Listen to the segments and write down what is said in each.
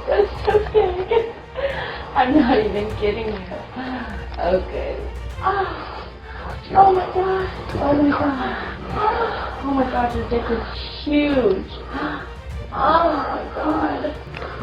That's so big. I'm not even kidding you. Okay. Oh my god. Oh my god. Oh my god, your dick is huge. Oh my god.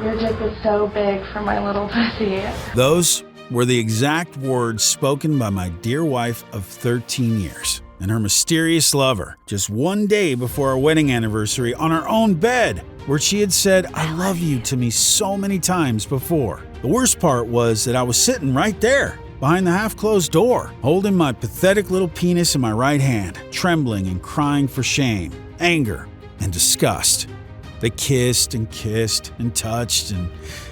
Your dick is so big for my little pussy. Those were the exact words spoken by my dear wife of 13 years and her mysterious lover just one day before our wedding anniversary on our own bed, where she had said, "I love you" to me so many times before. The worst part was that I was sitting right there behind the half-closed door, holding my pathetic little penis in my right hand, trembling and crying for shame, anger, and disgust. They kissed and touched, and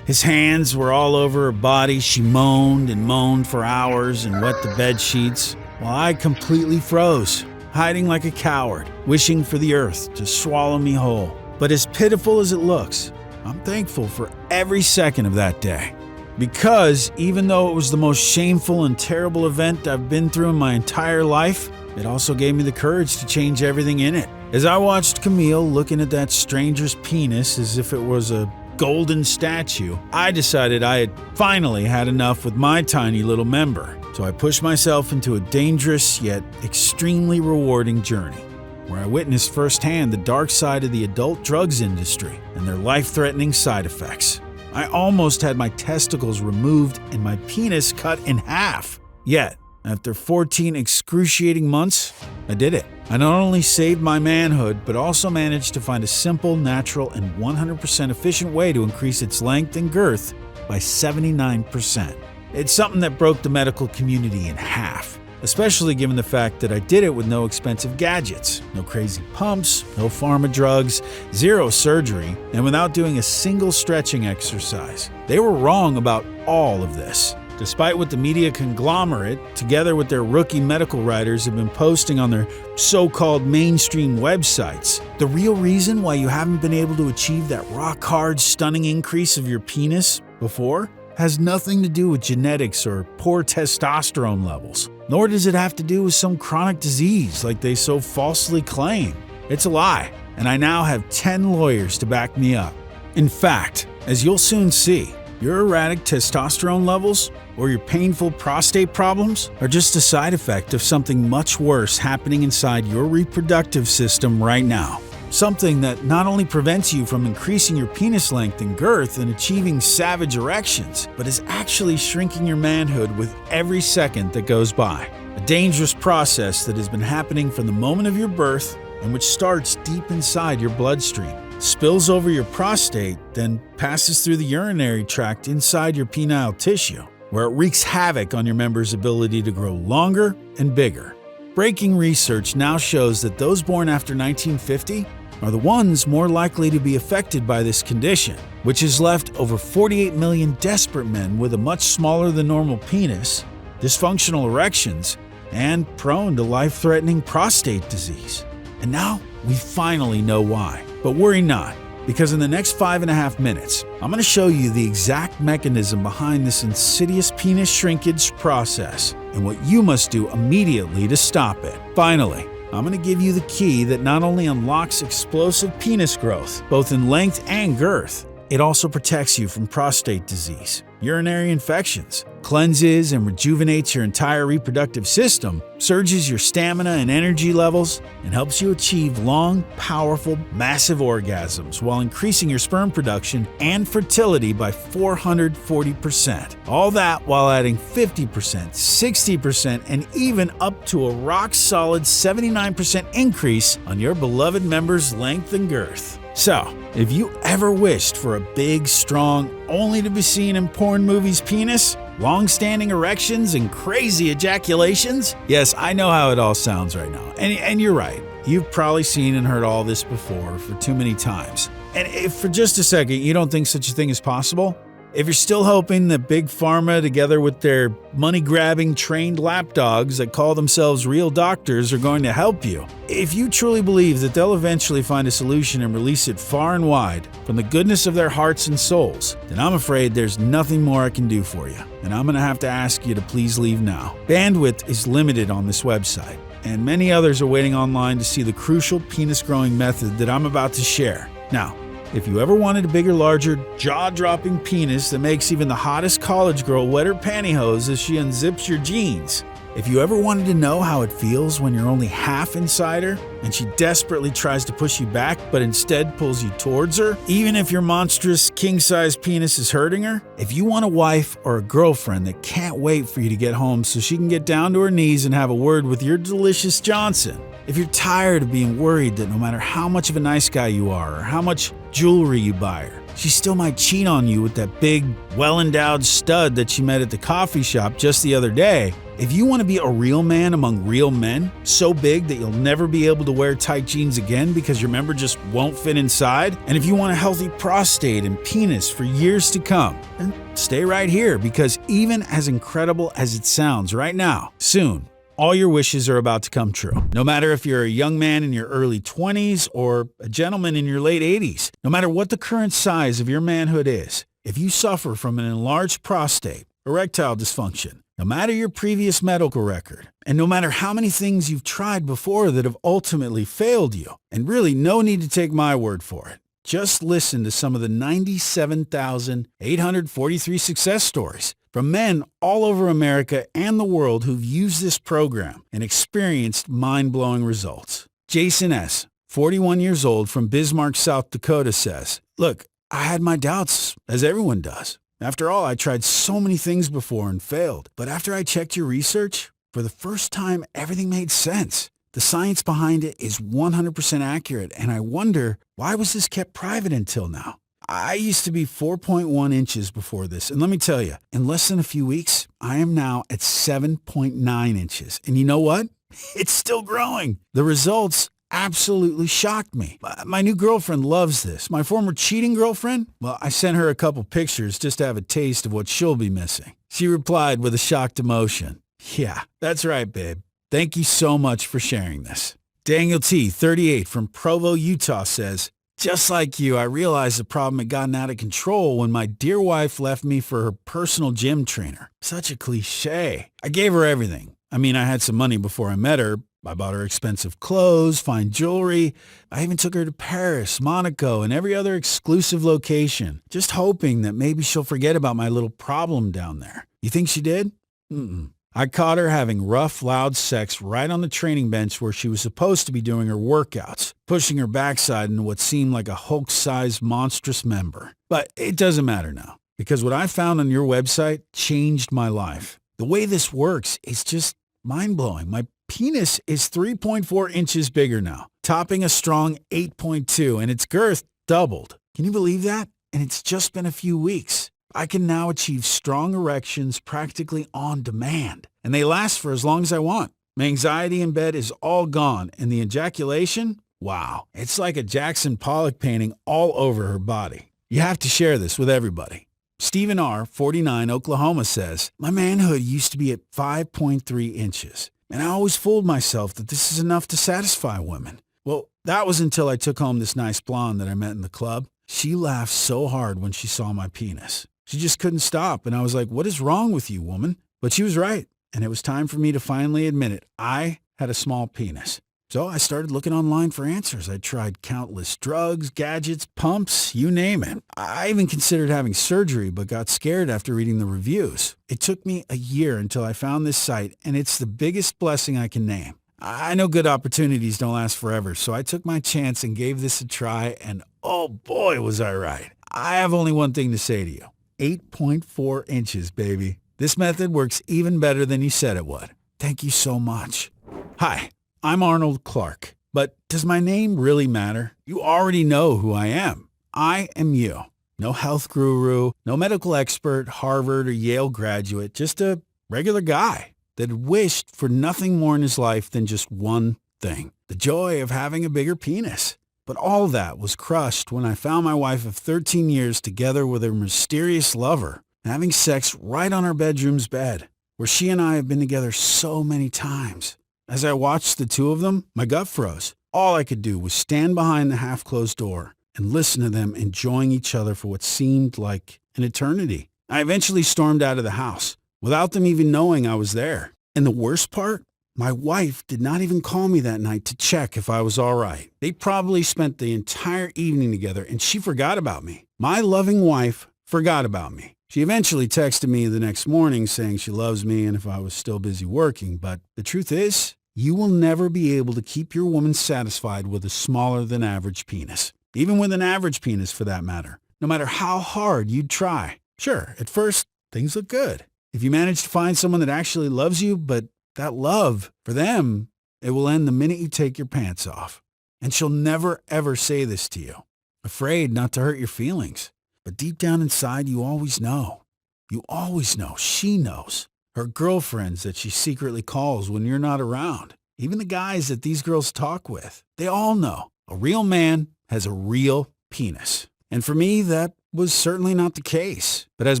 his hands were all over her body. She moaned and moaned for hours and wet the bed sheets, while I completely froze, hiding like a coward, wishing for the earth to swallow me whole. But as pitiful as it looks, I'm thankful for every second of that day. Because even though it was the most shameful and terrible event I've been through in my entire life, it also gave me the courage to change everything in it. As I watched Camille looking at that stranger's penis as if it was a golden statue, I decided I had finally had enough with my tiny little member. So I pushed myself into a dangerous yet extremely rewarding journey, where I witnessed firsthand the dark side of the adult drugs industry and their life-threatening side effects. I almost had my testicles removed and my penis cut in half. Yet, after 14 excruciating months, I did it. I not only saved my manhood, but also managed to find a simple, natural, and 100% efficient way to increase its length and girth by 79%. It's something that broke the medical community in half, especially given the fact that I did it with no expensive gadgets, no crazy pumps, no pharma drugs, zero surgery, and without doing a single stretching exercise. They were wrong about all of this. Despite what the media conglomerate, together with their rookie medical writers, have been posting on their so-called mainstream websites, the real reason why you haven't been able to achieve that rock-hard, stunning increase of your penis before has nothing to do with genetics or poor testosterone levels. Nor does it have to do with some chronic disease like they so falsely claim. It's a lie, and I now have 10 lawyers to back me up. In fact, as you'll soon see, your erratic testosterone levels or your painful prostate problems are just a side effect of something much worse happening inside your reproductive system right now. Something that not only prevents you from increasing your penis length and girth and achieving savage erections, but is actually shrinking your manhood with every second that goes by. A dangerous process that has been happening from the moment of your birth and which starts deep inside your bloodstream, spills over your prostate, then passes through the urinary tract inside your penile tissue, where it wreaks havoc on your member's ability to grow longer and bigger. Breaking research now shows that those born after 1950 are the ones more likely to be affected by this condition, which has left over 48 million desperate men with a much smaller than normal penis, dysfunctional erections, and prone to life-threatening prostate disease. And now we finally know why. But worry not, because in the next 5.5 minutes, I'm going to show you the exact mechanism behind this insidious penis shrinkage process and what you must do immediately to stop it. Finally, I'm going to give you the key that not only unlocks explosive penis growth, both in length and girth, it also protects you from prostate disease, urinary infections, cleanses and rejuvenates your entire reproductive system, surges your stamina and energy levels, and helps you achieve long, powerful, massive orgasms while increasing your sperm production and fertility by 440%. All that while adding 50%, 60%, and even up to a rock-solid 79% increase on your beloved member's length and girth. So, if you ever wished for a big, strong, only to be seen in porn movies penis, long-standing erections, and crazy ejaculations, yes, I know how it all sounds right now. And you're right. You've probably seen and heard all this before for too many times. And if for just a second you don't think such a thing is possible, if you're still hoping that Big Pharma, together with their money-grabbing trained lapdogs that call themselves real doctors, are going to help you, if you truly believe that they'll eventually find a solution and release it far and wide from the goodness of their hearts and souls, then I'm afraid there's nothing more I can do for you, and I'm going to have to ask you to please leave now. Bandwidth is limited on this website, and many others are waiting online to see the crucial penis-growing method that I'm about to share. Now, If you ever wanted a bigger, larger, jaw-dropping penis that makes even the hottest college girl wet her pantyhose as she unzips your jeans. If you ever wanted to know how it feels when you're only half inside her and she desperately tries to push you back but instead pulls you towards her, even if your monstrous king-size penis is hurting her. If you want a wife or a girlfriend that can't wait for you to get home so she can get down to her knees and have a word with your delicious Johnson. If you're tired of being worried that no matter how much of a nice guy you are or how much jewelry you buy her, she still might cheat on you with that big, well-endowed stud that she met at the coffee shop just the other day. If you want to be a real man among real men, so big that you'll never be able to wear tight jeans again because your member just won't fit inside, and if you want a healthy prostate and penis for years to come, then stay right here, because even as incredible as it sounds right now, soon, all your wishes are about to come true. No matter if you're a young man in your early 20s or a gentleman in your late 80s, no matter what the current size of your manhood is, if you suffer from an enlarged prostate, erectile dysfunction, no matter your previous medical record, and no matter how many things you've tried before that have ultimately failed you, and really no need to take my word for it, just listen to some of the 97,843 success stories from men all over America and the world who've used this program and experienced mind-blowing results. Jason S., 41 years old from Bismarck, South Dakota, says, "Look, I had my doubts, as everyone does. After all, I tried so many things before and failed. But after I checked your research, for the first time, everything made sense. The science behind it is 100% accurate, and I wonder, why was this kept private until now? I used to be 4.1 inches before this, and let me tell you, in less than a few weeks, I am now at 7.9 inches. And you know what? It's still growing. The results absolutely shocked me. My new girlfriend loves this. My former cheating girlfriend? Well, I sent her a couple pictures just to have a taste of what she'll be missing. She replied with a shocked emotion, "Yeah, that's right, babe. Thank you so much for sharing this." Daniel T., 38, from Provo, Utah, says, "Just like you, I realized the problem had gotten out of control when my dear wife left me for her personal gym trainer. Such a cliche. I gave her everything. I mean, I had some money before I met her. I bought her expensive clothes, fine jewelry. I even took her to Paris, Monaco, and every other exclusive location, just hoping that maybe she'll forget about my little problem down there. You think she did? Mm-mm. I caught her having rough, loud sex right on the training bench where she was supposed to be doing her workouts, pushing her backside into what seemed like a Hulk-sized monstrous member. But it doesn't matter now, because what I found on your website changed my life. The way this works is just mind-blowing. My penis is 3.4 inches bigger now, topping a strong 8.2, and its girth doubled. Can you believe that? And it's just been a few weeks. I can now achieve strong erections practically on demand, and they last for as long as I want. My anxiety in bed is all gone, and the ejaculation? Wow, it's like a Jackson Pollock painting all over her body. You have to share this with everybody. Stephen R., 49, Oklahoma, says, "My manhood used to be at 5.3 inches. And I always fooled myself that this is enough to satisfy women. Well, that was until I took home this nice blonde that I met in the club. She laughed so hard when she saw my penis. She just couldn't stop, and I was like, 'What is wrong with you, woman?' But she was right, and it was time for me to finally admit it. I had a small penis. So I started looking online for answers. I tried countless drugs, gadgets, pumps, you name it. I even considered having surgery, but got scared after reading the reviews. It took me a year until I found this site, and it's the biggest blessing I can name. I know good opportunities don't last forever, so I took my chance and gave this a try, and oh boy, was I right. I have only one thing to say to you. 8.4 inches, baby. This method works even better than you said it would. Thank you so much." Hi. I'm Arnold Clark, but does my name really matter? You already know who I am. I am you. No health guru, no medical expert, Harvard or Yale graduate, just a regular guy that wished for nothing more in his life than just one thing, the joy of having a bigger penis. But all that was crushed when I found my wife of 13 years together with her mysterious lover, having sex right on our bedroom's bed, where she and I have been together so many times. As I watched the two of them, my gut froze. All I could do was stand behind the half-closed door and listen to them enjoying each other for what seemed like an eternity. I eventually stormed out of the house, without them even knowing I was there. And the worst part? My wife did not even call me that night to check if I was all right. They probably spent the entire evening together and she forgot about me. My loving wife forgot about me. She eventually texted me the next morning saying she loves me and if I was still busy working. But the truth is, you will never be able to keep your woman satisfied with a smaller than average penis. Even with an average penis for that matter. No matter how hard you'd try. Sure, at first, things look good. If you manage to find someone that actually loves you, but that love, for them, it will end the minute you take your pants off. And she'll never ever say this to you. Afraid not to hurt your feelings. But deep down inside, you always know. You always know. She knows. Her girlfriends that she secretly calls when you're not around. Even the guys that these girls talk with. They all know. A real man has a real penis. And for me, that was certainly not the case. But as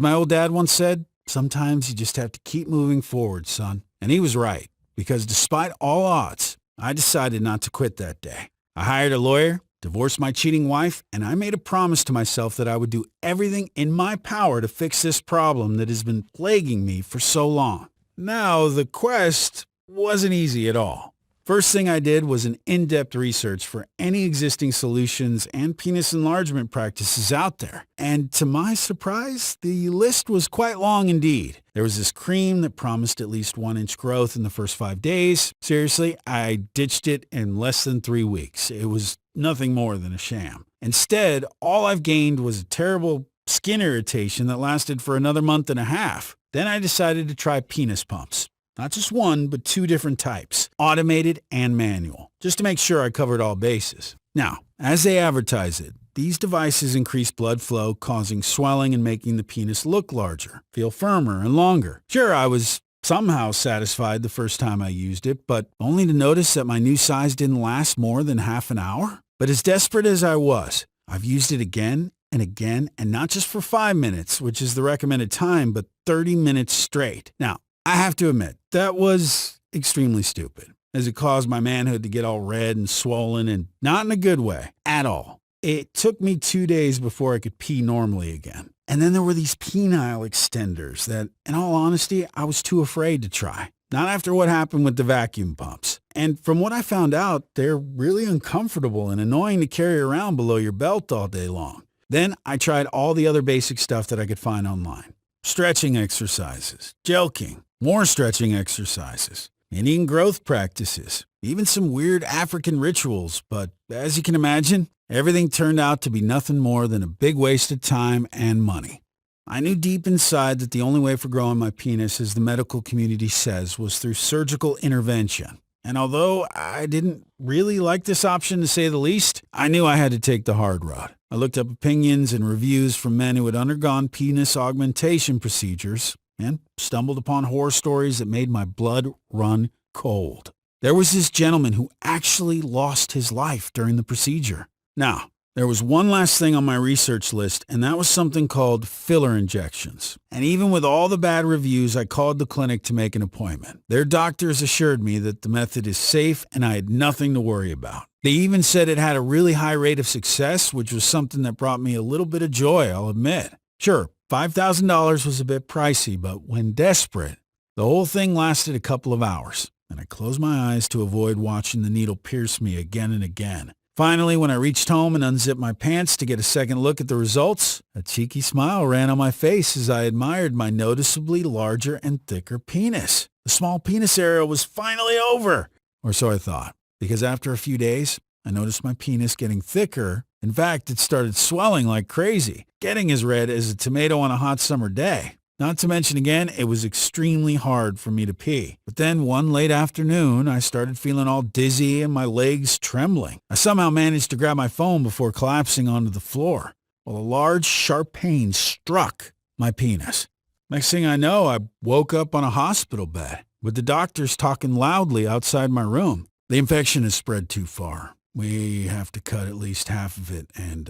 my old dad once said, sometimes you just have to keep moving forward, son. And he was right, because despite all odds, I decided not to quit that day. I hired a lawyer, divorced my cheating wife, and I made a promise to myself that I would do everything in my power to fix this problem that has been plaguing me for so long. Now, the quest wasn't easy at all. First thing I did was an in-depth research for any existing solutions and penis enlargement practices out there. And to my surprise, the list was quite long indeed. There was this cream that promised at least 1-inch growth in the first 5 days. Seriously, I ditched it in less than 3 weeks. It was nothing more than a sham. Instead, all I've gained was a terrible skin irritation that lasted for another month and a half. Then I decided to try penis pumps. Not just one, but 2 different types, automated and manual, just to make sure I covered all bases. Now, as they advertise it, these devices increase blood flow, causing swelling and making the penis look larger, feel firmer and longer. Sure, I was somehow satisfied the first time I used it, but only to notice that my new size didn't last more than half an hour. But as desperate as I was, I've used it again and again, and not just for 5 minutes, which is the recommended time, but 30 minutes straight. Now, I have to admit, that was extremely stupid, as it caused my manhood to get all red and swollen, and not in a good way, at all. It took me 2 days before I could pee normally again. And then there were these penile extenders that, in all honesty, I was too afraid to try. Not after what happened with the vacuum pumps. And from what I found out, they're really uncomfortable and annoying to carry around below your belt all day long. Then I tried all the other basic stuff that I could find online. Stretching exercises, jelqing, more stretching exercises, Indian growth practices, even some weird African rituals. But as you can imagine, everything turned out to be nothing more than a big waste of time and money. I knew deep inside that the only way for growing my penis, as the medical community says, was through surgical intervention. And although I didn't really like this option to say the least, I knew I had to take the hard road. I looked up opinions and reviews from men who had undergone penis augmentation procedures and stumbled upon horror stories that made my blood run cold. There was this gentleman who actually lost his life during the procedure. Now, there was one last thing on my research list, and that was something called filler injections. And even with all the bad reviews, I called the clinic to make an appointment. Their doctors assured me that the method is safe and I had nothing to worry about. They even said it had a really high rate of success, which was something that brought me a little bit of joy, I'll admit. Sure, $5,000 was a bit pricey, but when desperate, the whole thing lasted a couple of hours, and I closed my eyes to avoid watching the needle pierce me again and again. Finally, when I reached home and unzipped my pants to get a second look at the results, a cheeky smile ran on my face as I admired my noticeably larger and thicker penis. The small penis era was finally over, or so I thought, because after a few days, I noticed my penis getting thicker. In fact, it started swelling like crazy, getting as red as a tomato on a hot summer day. Not to mention again, it was extremely hard for me to pee. But then one late afternoon, I started feeling all dizzy and my legs trembling. I somehow managed to grab my phone before collapsing onto the floor, while a large, sharp pain struck my penis. Next thing I know, I woke up on a hospital bed, with the doctors talking loudly outside my room. The infection has spread too far. We have to cut at least half of it and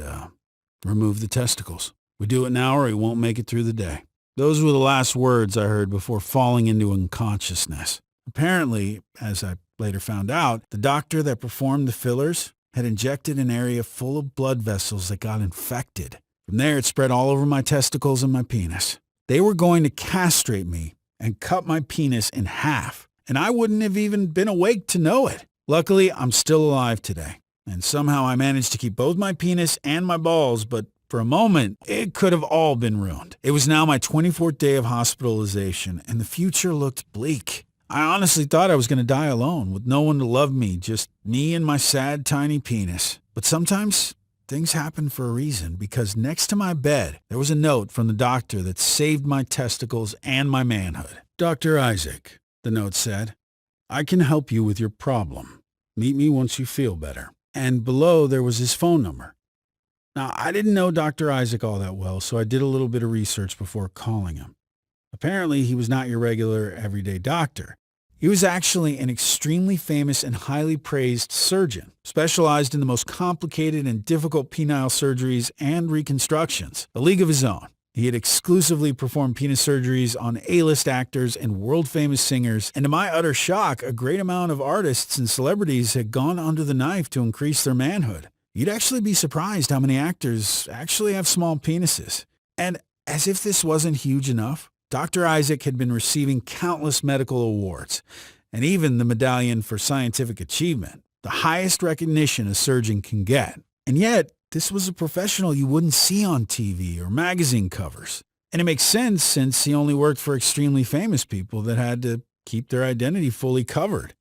remove the testicles. We do it now or we won't make it through the day. Those were the last words I heard before falling into unconsciousness. Apparently, as I later found out, the doctor that performed the fillers had injected an area full of blood vessels that got infected. From there, it spread all over my testicles and my penis. They were going to castrate me and cut my penis in half. and I wouldn't have even been awake to know it. Luckily, I'm still alive today, and somehow I managed to keep both my penis and my balls, but for a moment, it could have all been ruined. It was now my 24th day of hospitalization, and the future looked bleak. I honestly thought I was going to die alone, with no one to love me, just me and my sad, tiny penis. But sometimes things happen for a reason, because next to my bed, there was a note from the doctor that saved my testicles and my manhood. "Dr. Isaac," the note said, "I can help you with your problem. Meet me once you feel better." And below there was his phone number. Now, I didn't know Dr. Isaac all that well, so I did a little bit of research before calling him. Apparently, he was not your regular, everyday doctor. He was actually an extremely famous and highly praised surgeon, specialized in the most complicated and difficult penile surgeries and reconstructions, a league of his own. He had exclusively performed penis surgeries on A-list actors and world-famous singers, and to my utter shock, a great amount of artists and celebrities had gone under the knife to increase their manhood. You'd actually be surprised how many actors actually have small penises. And as if this wasn't huge enough, Dr. Isaac had been receiving countless medical awards, and even the Medallion for Scientific Achievement, the highest recognition a surgeon can get. And yet, this was a professional you wouldn't see on TV or magazine covers. And it makes sense since he only worked for extremely famous people that had to keep their identity fully covered.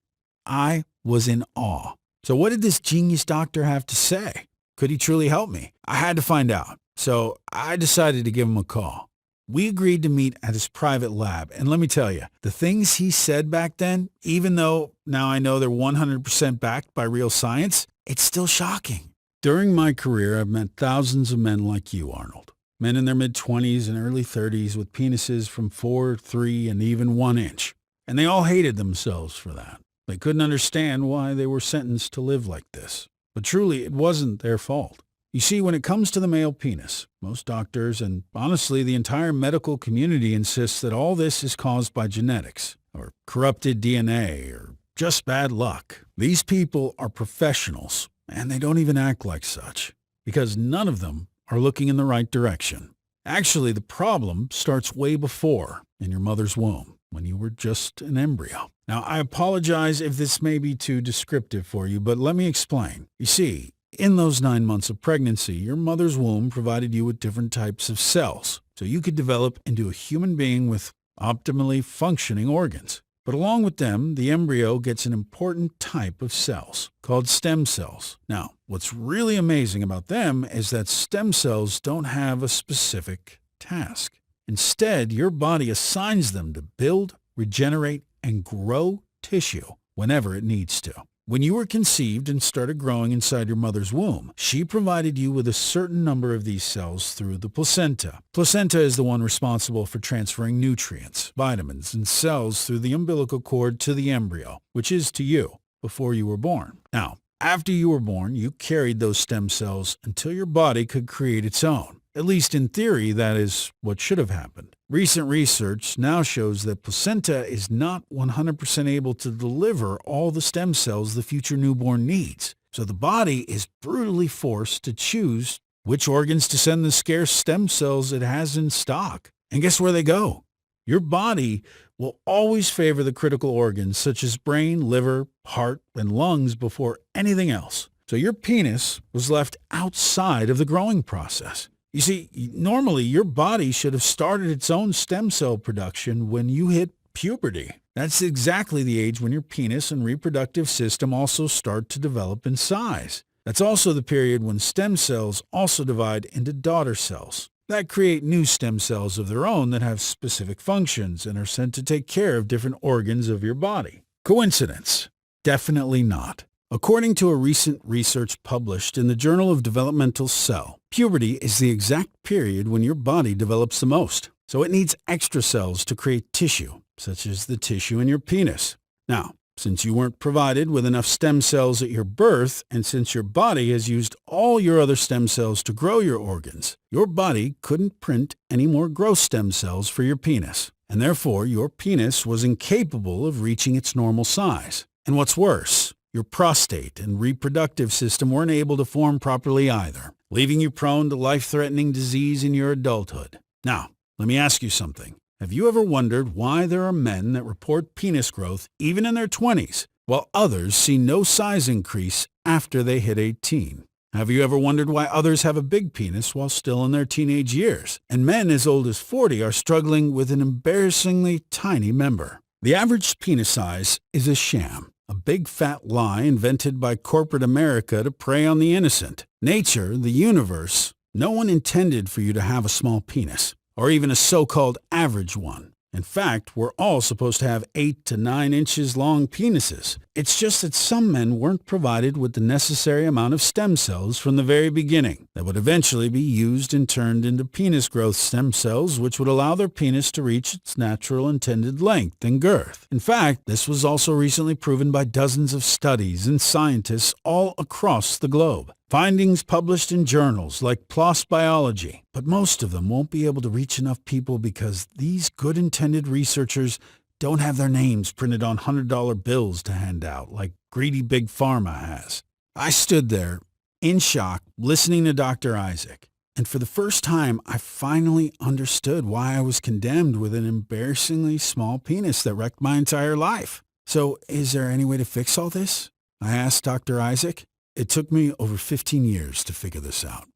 I was in awe. So what did this genius doctor have to say? Could he truly help me? I had to find out. So I decided to give him a call. We agreed to meet at his private lab, and let me tell you, the things he said back then, even though now I know they're 100% backed by real science, it's still shocking. During my career, I've met thousands of men like you, Arnold. Men in their mid-20s and early 30s with penises from 4, 3, and even 1 inch. And they all hated themselves for that. They couldn't understand why they were sentenced to live like this. But truly, it wasn't their fault. You see, when it comes to the male penis, most doctors and honestly the entire medical community insists that all this is caused by genetics, or corrupted DNA, or just bad luck. These people are professionals, and they don't even act like such, because none of them are looking in the right direction. Actually, the problem starts way before, in your mother's womb, when you were just an embryo. Now, I apologize if this may be too descriptive for you, but let me explain. You see, in those 9 months of pregnancy, your mother's womb provided you with different types of cells, so you could develop into a human being with optimally functioning organs. But along with them, the embryo gets an important type of cells, called stem cells. Now, what's really amazing about them is that stem cells don't have a specific task. Instead, your body assigns them to build, regenerate, and grow tissue whenever it needs to. When you were conceived and started growing inside your mother's womb, she provided you with a certain number of these cells through the placenta. Placenta is the one responsible for transferring nutrients, vitamins, and cells through the umbilical cord to the embryo, which is to you, before you were born. Now, after you were born, you carried those stem cells until your body could create its own. At least in theory, that is what should have happened. Recent research now shows that placenta is not 100% able to deliver all the stem cells the future newborn needs. So the body is brutally forced to choose which organs to send the scarce stem cells it has in stock. And guess where they go? Your body will always favor the critical organs such as brain, liver, heart, and lungs before anything else. So your penis was left outside of the growing process. You see, normally your body should have started its own stem cell production when you hit puberty. That's exactly the age when your penis and reproductive system also start to develop in size. That's also the period when stem cells also divide into daughter cells that create new stem cells of their own that have specific functions and are sent to take care of different organs of your body. Coincidence? Definitely not. According to a recent research published in the Journal of Developmental Cell, puberty is the exact period when your body develops the most. So it needs extra cells to create tissue, such as the tissue in your penis. Now, since you weren't provided with enough stem cells at your birth, and since your body has used all your other stem cells to grow your organs, your body couldn't print any more growth stem cells for your penis. And therefore, your penis was incapable of reaching its normal size. And what's worse, your prostate and reproductive system weren't able to form properly either, leaving you prone to life-threatening disease in your adulthood. Now, let me ask you something. Have you ever wondered why there are men that report penis growth even in their 20s, while others see no size increase after they hit 18? Have you ever wondered why others have a big penis while still in their teenage years, and men as old as 40 are struggling with an embarrassingly tiny member? The average penis size is a sham, a big fat lie invented by corporate America to prey on the innocent. Nature, the universe, no one intended for you to have a small penis, or even a so-called average one. In fact, we're all supposed to have 8 to 9 inches long penises. It's just that some men weren't provided with the necessary amount of stem cells from the very beginning that would eventually be used and turned into penis growth stem cells, which would allow their penis to reach its natural intended length and girth. In fact, this was also recently proven by dozens of studies and scientists all across the globe. Findings published in journals like PLOS Biology, but most of them won't be able to reach enough people because these good-intended researchers don't have their names printed on $100 bills to hand out like greedy Big Pharma has. I stood there in shock listening to Dr. Isaac, and for the first time I finally understood why I was condemned with an embarrassingly small penis that wrecked my entire life. So is there any way to fix all this? I asked Dr. Isaac. It took me over 15 years to figure this out.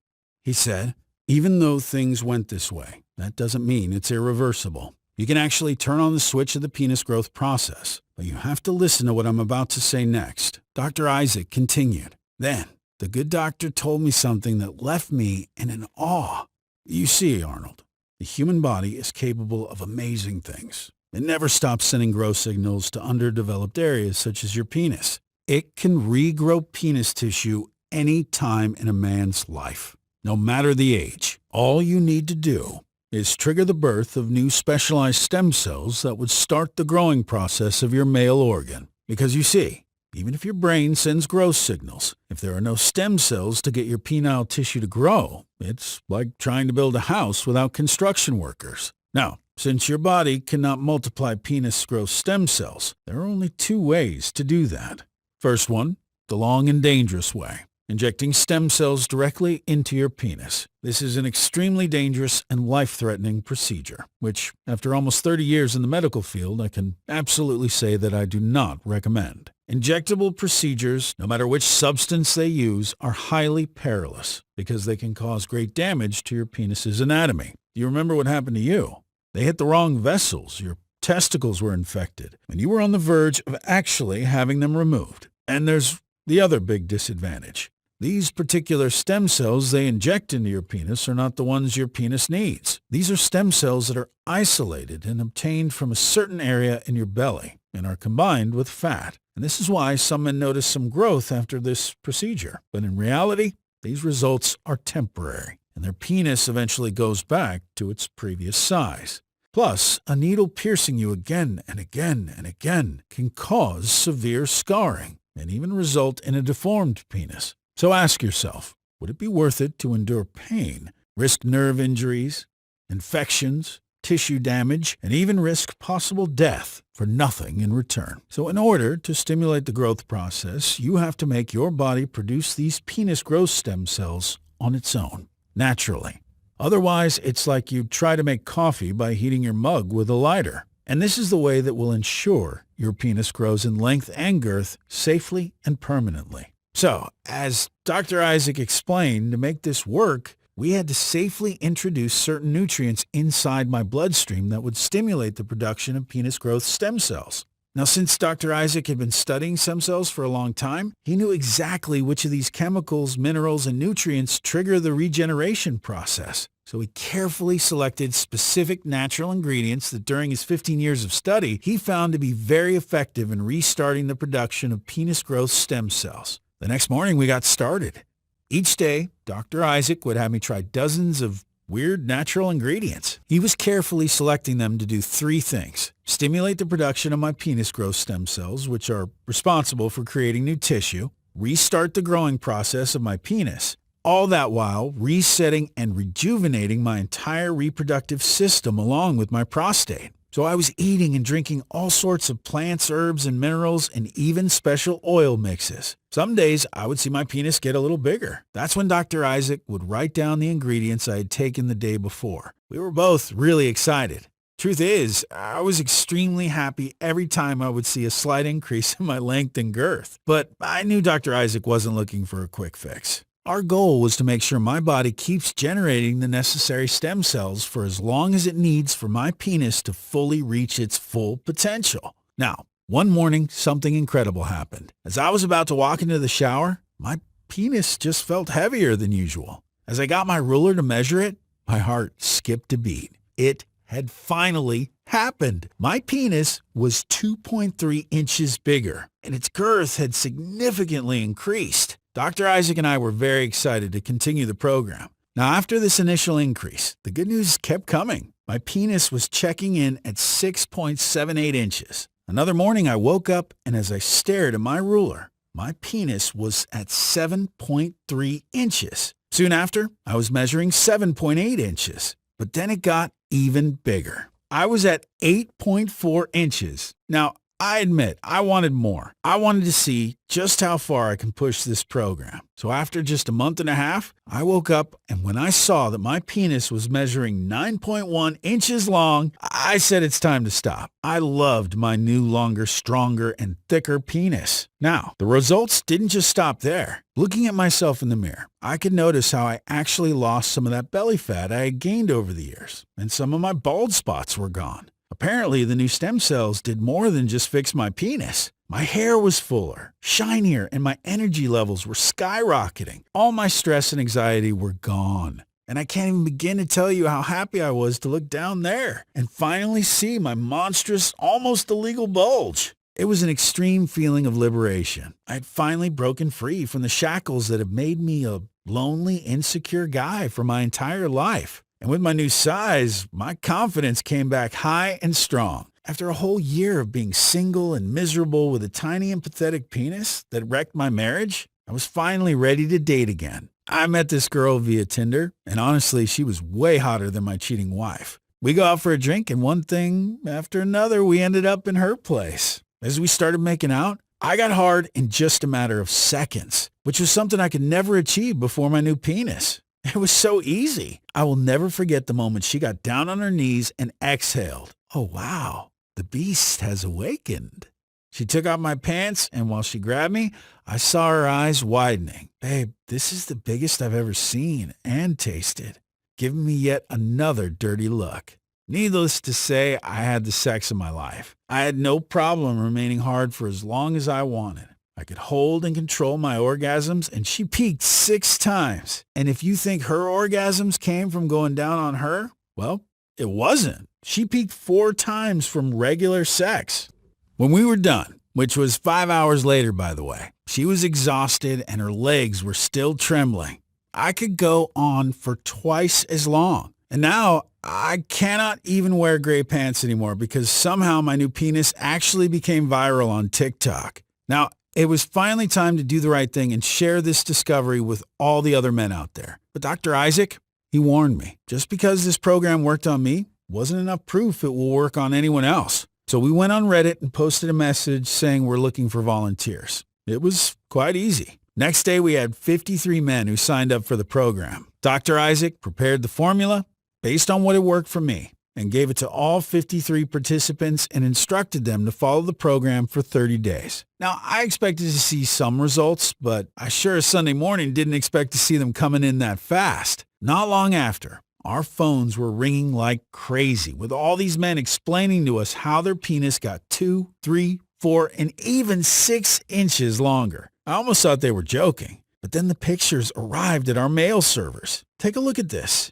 He said, even though things went this way, that doesn't mean it's irreversible. You can actually turn on the switch of the penis growth process, but you have to listen to what I'm about to say next. Dr. Isaac continued. Then, the good doctor told me something that left me in an awe. You see, Arnold, the human body is capable of amazing things. It never stops sending growth signals to underdeveloped areas such as your penis. It can regrow penis tissue any time in a man's life, no matter the age. All you need to do is trigger the birth of new specialized stem cells that would start the growing process of your male organ. Because you see, even if your brain sends growth signals, if there are no stem cells to get your penile tissue to grow, it's like trying to build a house without construction workers. Now, since your body cannot multiply penis growth stem cells, there are only 2 ways to do that. First one, the long and dangerous way, injecting stem cells directly into your penis. This is an extremely dangerous and life-threatening procedure, which, after almost 30 years in the medical field, I can absolutely say that I do not recommend. Injectable procedures, no matter which substance they use, are highly perilous because they can cause great damage to your penis's anatomy. Do you remember what happened to you? They hit the wrong vessels, your testicles were infected, and you were on the verge of actually having them removed. And there's the other big disadvantage. These particular stem cells they inject into your penis are not the ones your penis needs. These are stem cells that are isolated and obtained from a certain area in your belly and are combined with fat. And this is why some men notice some growth after this procedure. But in reality, these results are temporary, and their penis eventually goes back to its previous size. Plus, a needle piercing you again and again and again can cause severe scarring and even result in a deformed penis. So ask yourself, would it be worth it to endure pain, risk nerve injuries, infections, tissue damage, and even risk possible death for nothing in return? So in order to stimulate the growth process, you have to make your body produce these penis growth stem cells on its own, naturally. Otherwise, it's like you try to make coffee by heating your mug with a lighter. And this is the way that will ensure your penis grows in length and girth safely and permanently. So, as Dr. Isaac explained, to make this work, we had to safely introduce certain nutrients inside my bloodstream that would stimulate the production of penis growth stem cells. Now, since Dr. Isaac had been studying stem cells for a long time, he knew exactly which of these chemicals, minerals, and nutrients trigger the regeneration process. So he carefully selected specific natural ingredients that during his 15 years of study, he found to be very effective in restarting the production of penis growth stem cells. The next morning, we got started. Each day, Dr. Isaac would have me try dozens of weird natural ingredients. He was carefully selecting them to do 3 things. Stimulate the production of my penis growth stem cells, which are responsible for creating new tissue. Restart the growing process of my penis. All that while resetting and rejuvenating my entire reproductive system along with my prostate. So I was eating and drinking all sorts of plants, herbs, and minerals, and even special oil mixes. Some days I would see my penis get a little bigger. That's when Dr. Isaac would write down the ingredients I had taken the day before. We were both really excited. Truth is, I was extremely happy every time I would see a slight increase in my length and girth. But I knew Dr. Isaac wasn't looking for a quick fix. Our goal was to make sure my body keeps generating the necessary stem cells for as long as it needs for my penis to fully reach its full potential. Now, one morning, something incredible happened. As I was about to walk into the shower, my penis just felt heavier than usual. As I got my ruler to measure it, my heart skipped a beat. It had finally happened. My penis was 2.3 inches bigger, and its girth had significantly increased. Dr. Isaac and I were very excited to continue the program. Now, after this initial increase, the good news kept coming. My penis was checking in at 6.78 inches. Another morning, I woke up, and as I stared at my ruler, my penis was at 7.3 inches. Soon after, I was measuring 7.8 inches, but then it got even bigger. I was at 8.4 inches. Now, I admit, I wanted more. I wanted to see just how far I can push this program. So after just a month and a half, I woke up, and when I saw that my penis was measuring 9.1 inches long, I said it's time to stop. I loved my new, longer, stronger, and thicker penis. Now, the results didn't just stop there. Looking at myself in the mirror, I could notice how I actually lost some of that belly fat I had gained over the years, and some of my bald spots were gone. Apparently, the new stem cells did more than just fix my penis. My hair was fuller, shinier, and my energy levels were skyrocketing. All my stress and anxiety were gone. And I can't even begin to tell you how happy I was to look down there and finally see my monstrous, almost illegal bulge. It was an extreme feeling of liberation. I had finally broken free from the shackles that had made me a lonely, insecure guy for my entire life. And with my new size, my confidence came back high and strong. After a whole year of being single and miserable with a tiny and pathetic penis that wrecked my marriage, I was finally ready to date again. I met this girl via Tinder, and honestly, she was way hotter than my cheating wife. We go out for a drink, and one thing after another, we ended up in her place. As we started making out, I got hard in just a matter of seconds, which was something I could never achieve before my new penis. It was so easy. I will never forget the moment she got down on her knees and exhaled. Oh, wow, the beast has awakened. She took off my pants, and while she grabbed me, I saw her eyes widening. Babe, this is the biggest I've ever seen and tasted, giving me yet another dirty look. Needless to say, I had the sex of my life. I had no problem remaining hard for as long as I wanted. I could hold and control my orgasms, and she peaked 6 times. And if you think her orgasms came from going down on her, well, it wasn't. She peaked 4 times from regular sex. When we were done, which was 5 hours later, by the way, she was exhausted and her legs were still trembling. I could go on for twice as long. And now I cannot even wear gray pants anymore because somehow my new penis actually became viral on TikTok. Now, it was finally time to do the right thing and share this discovery with all the other men out there. But Dr. Isaac, he warned me. Just because this program worked on me wasn't enough proof it will work on anyone else. So we went on Reddit and posted a message saying we're looking for volunteers. It was quite easy. Next day, we had 53 men who signed up for the program. Dr. Isaac prepared the formula based on what had worked for me and gave it to all 53 participants and instructed them to follow the program for 30 days. Now, I expected to see some results, but I sure as Sunday morning didn't expect to see them coming in that fast. Not long after, our phones were ringing like crazy with all these men explaining to us how their penis got 2, 3, 4, and even 6 inches longer. I almost thought they were joking, but then the pictures arrived at our mail servers. Take a look at this.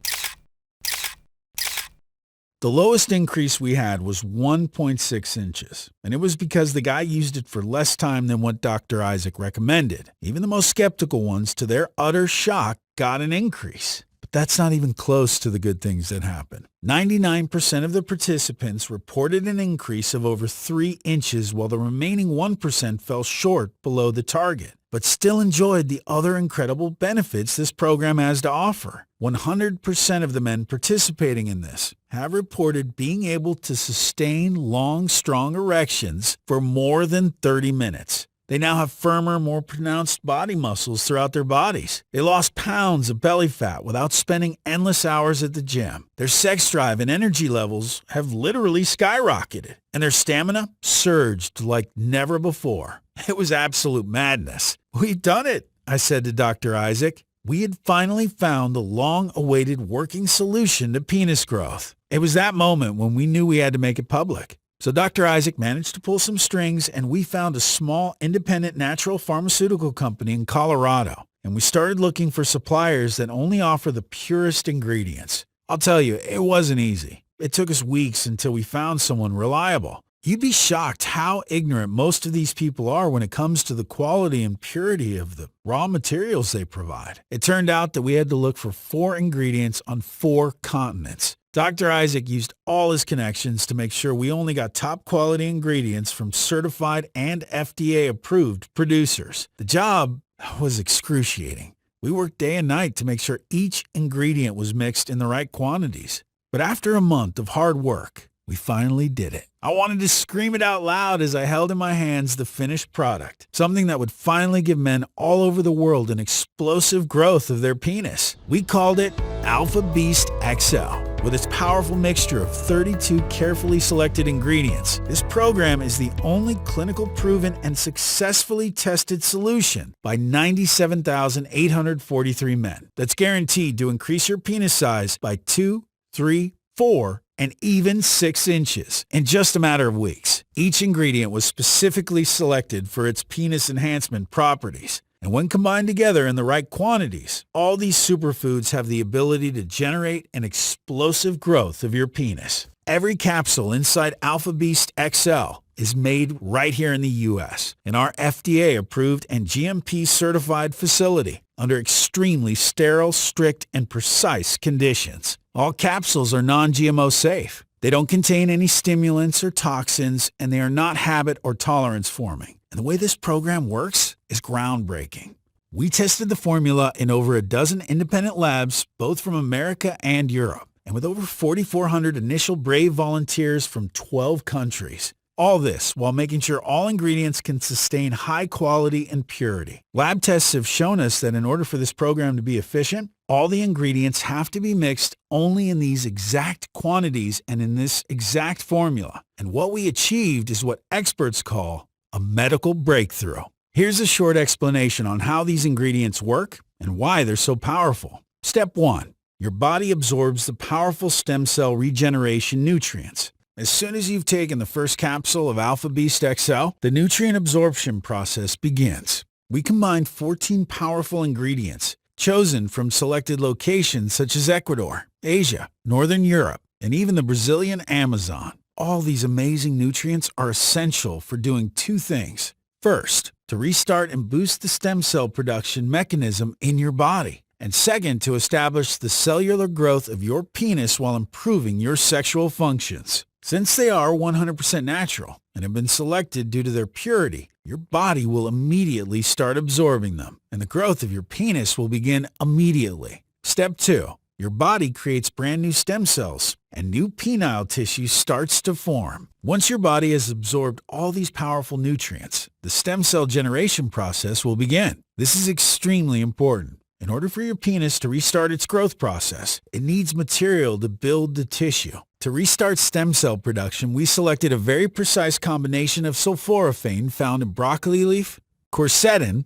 The lowest increase we had was 1.6 inches, and it was because the guy used it for less time than what Dr. Isaac recommended. Even the most skeptical ones, to their utter shock, got an increase. But that's not even close to the good things that happened. 99% of the participants reported an increase of over 3 inches, while the remaining 1% fell short below the target, but still enjoyed the other incredible benefits this program has to offer. 100% of the men participating in this have reported being able to sustain long, strong erections for more than 30 minutes. They now have firmer, more pronounced body muscles throughout their bodies. They lost pounds of belly fat without spending endless hours at the gym. Their sex drive and energy levels have literally skyrocketed, and their stamina surged like never before. It was absolute madness. "We've done it," I said to Dr. Isaac. We had finally found the long-awaited working solution to penis growth. It was that moment when we knew we had to make it public. So Dr. Isaac managed to pull some strings, and we found a small, independent natural pharmaceutical company in Colorado. And we started looking for suppliers that only offer the purest ingredients. I'll tell you, it wasn't easy. It took us weeks until we found someone reliable. You'd be shocked how ignorant most of these people are when it comes to the quality and purity of the raw materials they provide. It turned out that we had to look for 4 ingredients on 4 continents. Dr. Isaac used all his connections to make sure we only got top quality ingredients from certified and FDA-approved producers. The job was excruciating. We worked day and night to make sure each ingredient was mixed in the right quantities. But after a month of hard work, we finally did it. I wanted to scream it out loud as I held in my hands the finished product, something that would finally give men all over the world an explosive growth of their penis. We called it Alpha Beast XL. With its powerful mixture of 32 carefully selected ingredients, this program is the only clinical proven and successfully tested solution by 97,843 men that's guaranteed to increase your penis size by 2, 3, 4, and even 6 inches in just a matter of weeks. Each ingredient was specifically selected for its penis enhancement properties. And when combined together in the right quantities, all these superfoods have the ability to generate an explosive growth of your penis. Every capsule inside Alpha Beast XL is made right here in the U.S. in our FDA-approved and GMP-certified facility under extremely sterile, strict, and precise conditions. All capsules are non-GMO safe. They don't contain any stimulants or toxins, and they are not habit or tolerance forming. And the way this program works is groundbreaking. We tested the formula in over a dozen independent labs, both from America and Europe, and with over 4,400 initial brave volunteers from 12 countries. All this while making sure all ingredients can sustain high quality and purity. Lab tests have shown us that in order for this program to be efficient, all the ingredients have to be mixed only in these exact quantities and in this exact formula. And what we achieved is what experts call a medical breakthrough. Here's a short explanation on how these ingredients work and why they're so powerful. Step 1. Your body absorbs the powerful stem cell regeneration nutrients. As soon as you've taken the first capsule of Alpha Beast XL, the nutrient absorption process begins. We combined 14 powerful ingredients chosen from selected locations such as Ecuador, Asia, Northern Europe, and even the Brazilian Amazon. All these amazing nutrients are essential for doing 2 things. First, to restart and boost the stem cell production mechanism in your body. And second, to establish the cellular growth of your penis while improving your sexual functions. Since they are 100% natural and have been selected due to their purity, your body will immediately start absorbing them, and the growth of your penis will begin immediately. Step 2. Your body creates brand new stem cells, and new penile tissue starts to form. Once your body has absorbed all these powerful nutrients, the stem cell generation process will begin. This is extremely important. In order for your penis to restart its growth process, it needs material to build the tissue. To restart stem cell production, we selected a very precise combination of sulforaphane found in broccoli leaf, quercetin,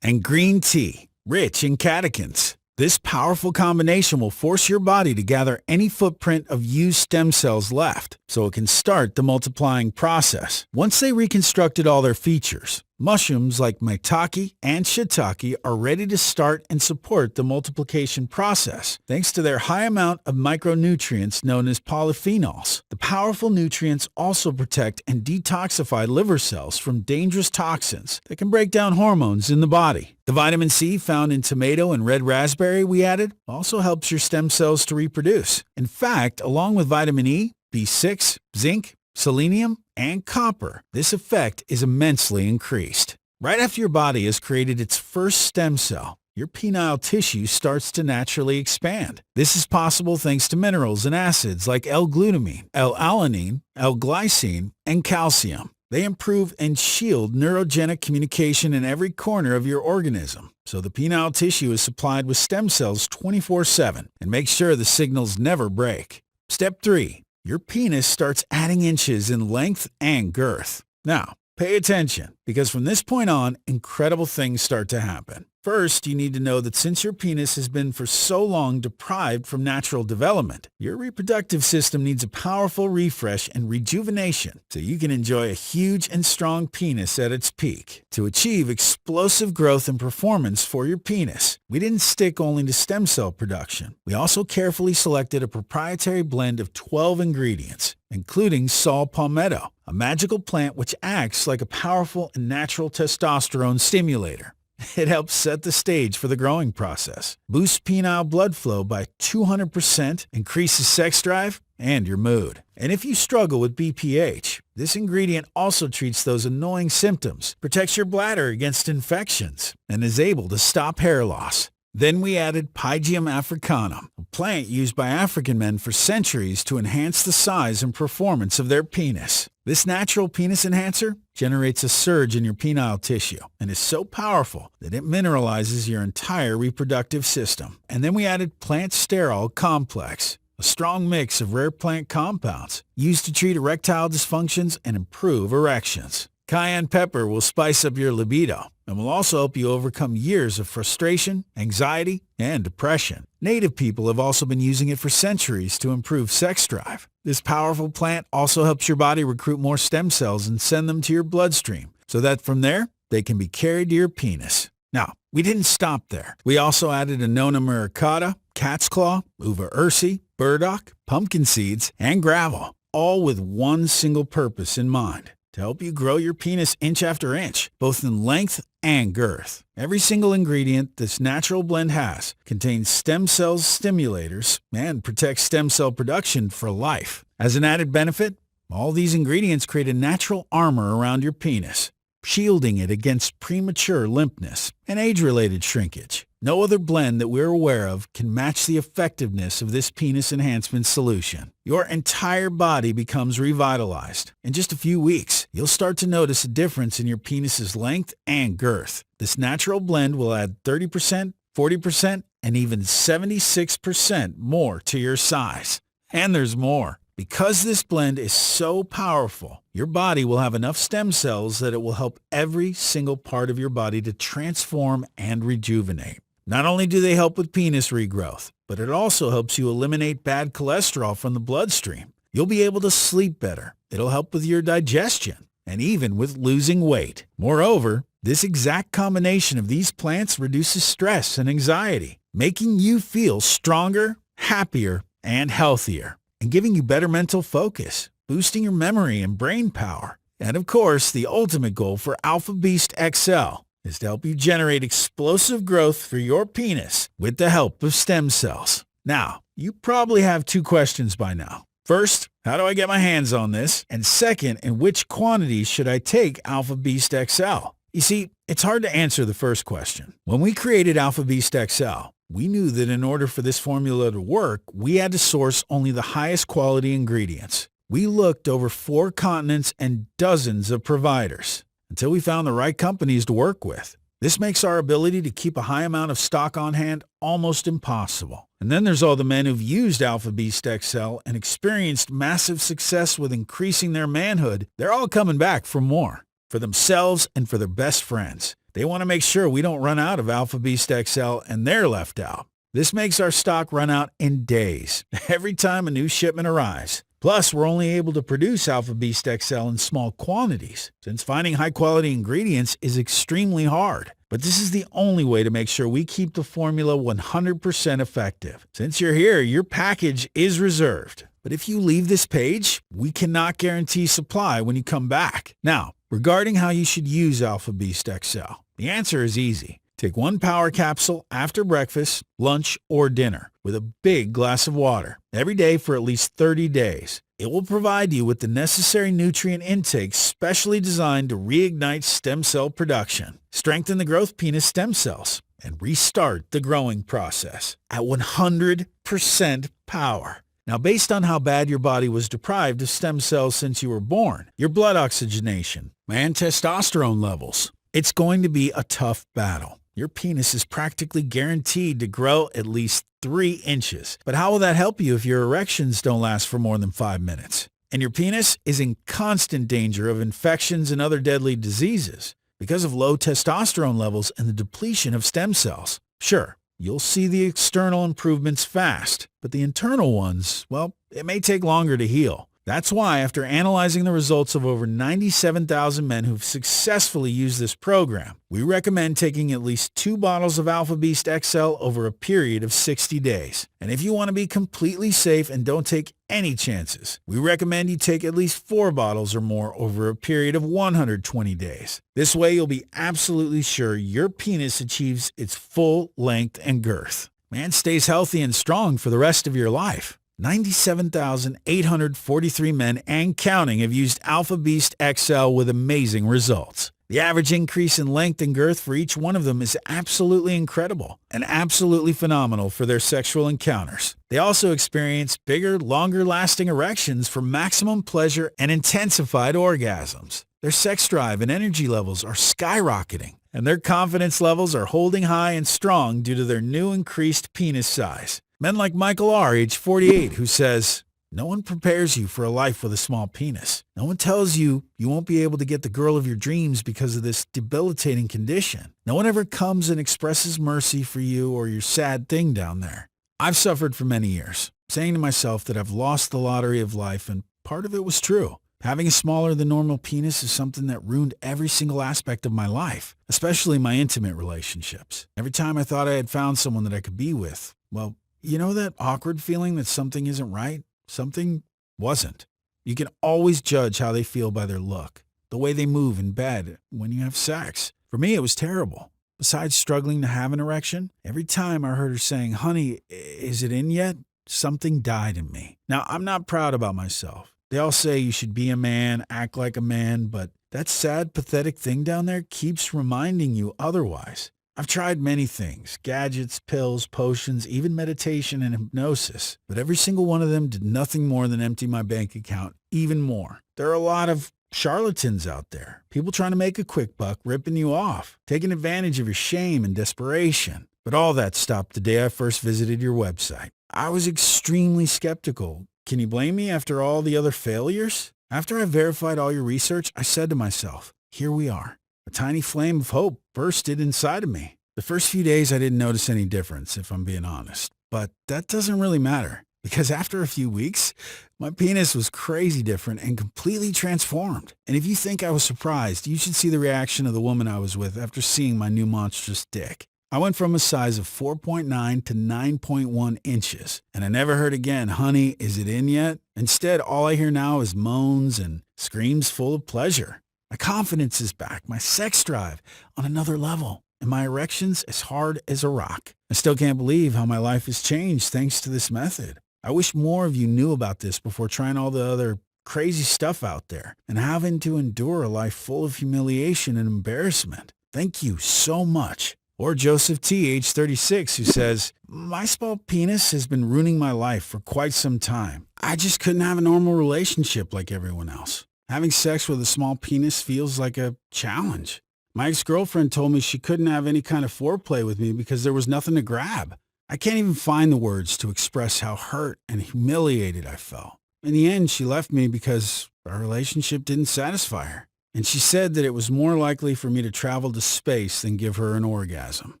and green tea, rich in catechins. This powerful combination will force your body to gather any footprint of used stem cells left, so it can start the multiplying process. Once they reconstructed all their features, mushrooms like maitake and shiitake are ready to start and support the multiplication process, thanks to their high amount of micronutrients known as polyphenols. The powerful nutrients also protect and detoxify liver cells from dangerous toxins that can break down hormones in the body. The vitamin C found in tomato and red raspberry we added also helps your stem cells to reproduce. In fact, along with vitamin E, B6, zinc, selenium, and copper, this effect is immensely increased. Right after your body has created its first stem cell, your penile tissue starts to naturally expand. This is possible thanks to minerals and acids like L-glutamine, L-alanine, L-glycine, and calcium. They improve and shield neurogenic communication in every corner of your organism, so the penile tissue is supplied with stem cells 24/7 and makes sure the signals never break. Step 3. Your penis starts adding inches in length and girth. Now, pay attention, because from this point on, incredible things start to happen. First, you need to know that since your penis has been for so long deprived from natural development, your reproductive system needs a powerful refresh and rejuvenation so you can enjoy a huge and strong penis at its peak. To achieve explosive growth and performance for your penis, we didn't stick only to stem cell production. We also carefully selected a proprietary blend of 12 ingredients, including saw palmetto, a magical plant which acts like a powerful and natural testosterone stimulator. It helps set the stage for the growing process, boosts penile blood flow by 200%, increases sex drive, and your mood. And if you struggle with BPH, this ingredient also treats those annoying symptoms, protects your bladder against infections, and is able to stop hair loss. Then we added Pygium africanum, a plant used by African men for centuries to enhance the size and performance of their penis. This natural penis enhancer generates a surge in your penile tissue and is so powerful that it mineralizes your entire reproductive system. And then we added Plant Sterol Complex, a strong mix of rare plant compounds used to treat erectile dysfunctions and improve erections. Cayenne pepper will spice up your libido and will also help you overcome years of frustration, anxiety, and depression. Native people have also been using it for centuries to improve sex drive. This powerful plant also helps your body recruit more stem cells and send them to your bloodstream, so that from there, they can be carried to your penis. Now, we didn't stop there. We also added Annona muricata, cat's claw, uva ursi, burdock, pumpkin seeds, and gravel, all with one single purpose in mind: to help you grow your penis inch after inch, both in length and girth. Every single ingredient this natural blend has contains stem cell stimulators and protects stem cell production for life. As an added benefit, all these ingredients create a natural armor around your penis, shielding it against premature limpness and age-related shrinkage. No other blend that we're aware of can match the effectiveness of this penis enhancement solution. Your entire body becomes revitalized. In just a few weeks, you'll start to notice a difference in your penis's length and girth. This natural blend will add 30%, 40%, and even 76% more to your size. And there's more. Because this blend is so powerful, your body will have enough stem cells that it will help every single part of your body to transform and rejuvenate. Not only do they help with penis regrowth, but it also helps you eliminate bad cholesterol from the bloodstream. You'll be able to sleep better. It'll help with your digestion and even with losing weight. Moreover, this exact combination of these plants reduces stress and anxiety, making you feel stronger, happier, and healthier, and giving you better mental focus, boosting your memory and brain power. And of course, the ultimate goal for Alpha Beast XL is to help you generate explosive growth for your penis with the help of stem cells. Now, you probably have two questions by now. First, how do I get my hands on this? And second, in which quantities should I take Alpha Beast XL? You see, it's hard to answer the first question. When we created Alpha Beast XL, we knew that in order for this formula to work, we had to source only the highest quality ingredients. We looked over 4 continents and dozens of providers until we found the right companies to work with. This makes our ability to keep a high amount of stock on hand almost impossible. And then there's all the men who've used Alpha Beast XL and experienced massive success with increasing their manhood. They're all coming back for more, for themselves and for their best friends. They want to make sure we don't run out of Alpha Beast XL and they're left out. This makes our stock run out in days, every time a new shipment arrives. Plus, we're only able to produce Alpha Beast XL in small quantities, since finding high-quality ingredients is extremely hard. But this is the only way to make sure we keep the formula 100% effective. Since you're here, your package is reserved. But if you leave this page, we cannot guarantee supply when you come back. Now, regarding how you should use Alpha Beast XL, the answer is easy. Take 1 power capsule after breakfast, lunch, or dinner with a big glass of water every day for at least 30 days. It will provide you with the necessary nutrient intake specially designed to reignite stem cell production, strengthen the growth penis stem cells, and restart the growing process at 100% power. Now, based on how bad your body was deprived of stem cells since you were born, your blood oxygenation, and testosterone levels, it's going to be a tough battle. Your penis is practically guaranteed to grow at least 3 inches. But how will that help you if your erections don't last for more than 5 minutes? And your penis is in constant danger of infections and other deadly diseases because of low testosterone levels and the depletion of stem cells. Sure, you'll see the external improvements fast, but the internal ones, well, it may take longer to heal. That's why, after analyzing the results of over 97,000 men who've successfully used this program, we recommend taking at least 2 bottles of Alpha Beast XL over a period of 60 days. And if you want to be completely safe and don't take any chances, we recommend you take at least 4 bottles or more over a period of 120 days. This way, you'll be absolutely sure your penis achieves its full length and girth, and stays healthy and strong for the rest of your life. 97,843 men and counting have used Alpha Beast XL with amazing results. The average increase in length and girth for each one of them is absolutely incredible and absolutely phenomenal for their sexual encounters. They also experience bigger, longer-lasting erections for maximum pleasure and intensified orgasms. Their sex drive and energy levels are skyrocketing, and their confidence levels are holding high and strong due to their new increased penis size. Men like Michael R., age 48, who says, "No one prepares you for a life with a small penis. No one tells you you won't be able to get the girl of your dreams because of this debilitating condition. No one ever comes and expresses mercy for you or your sad thing down there." I've suffered for many years, saying to myself that I've lost the lottery of life, and part of it was true. Having a smaller than normal penis is something that ruined every single aspect of my life, especially my intimate relationships. Every time I thought I had found someone that I could be with, well, you know that awkward feeling that something isn't right? Something wasn't. You can always judge how they feel by their look, the way they move in bed when you have sex. For me, it was terrible. Besides struggling to have an erection, every time I heard her saying, "Honey, is it in yet?" something died in me. Now, I'm not proud about myself. They all say you should be a man, act like a man, but that sad, pathetic thing down there keeps reminding you otherwise. I've tried many things, gadgets, pills, potions, even meditation and hypnosis, but every single one of them did nothing more than empty my bank account even more. There are a lot of charlatans out there, people trying to make a quick buck, ripping you off, taking advantage of your shame and desperation. But all that stopped the day I first visited your website. I was extremely skeptical. Can you blame me after all the other failures? After I verified all your research, I said to myself, here we are. A tiny flame of hope bursted inside of me. The first few days I didn't notice any difference, if I'm being honest. But that doesn't really matter, because after a few weeks, my penis was crazy different and completely transformed. And if you think I was surprised, you should see the reaction of the woman I was with after seeing my new monstrous dick. I went from a size of 4.9 to 9.1 inches, and I never heard again, "Honey, is it in yet?" Instead, all I hear now is moans and screams full of pleasure. My confidence is back, my sex drive on another level, and my erections as hard as a rock. I still can't believe how my life has changed thanks to this method. I wish more of you knew about this before trying all the other crazy stuff out there and having to endure a life full of humiliation and embarrassment. Thank you so much. Or Joseph T., age 36, who says, "My small penis has been ruining my life for quite some time. I just couldn't have a normal relationship like everyone else. Having sex with a small penis feels like a challenge. My ex-girlfriend told me she couldn't have any kind of foreplay with me because there was nothing to grab. I can't even find the words to express how hurt and humiliated I felt. In the end, she left me because our relationship didn't satisfy her. And she said that it was more likely for me to travel to space than give her an orgasm.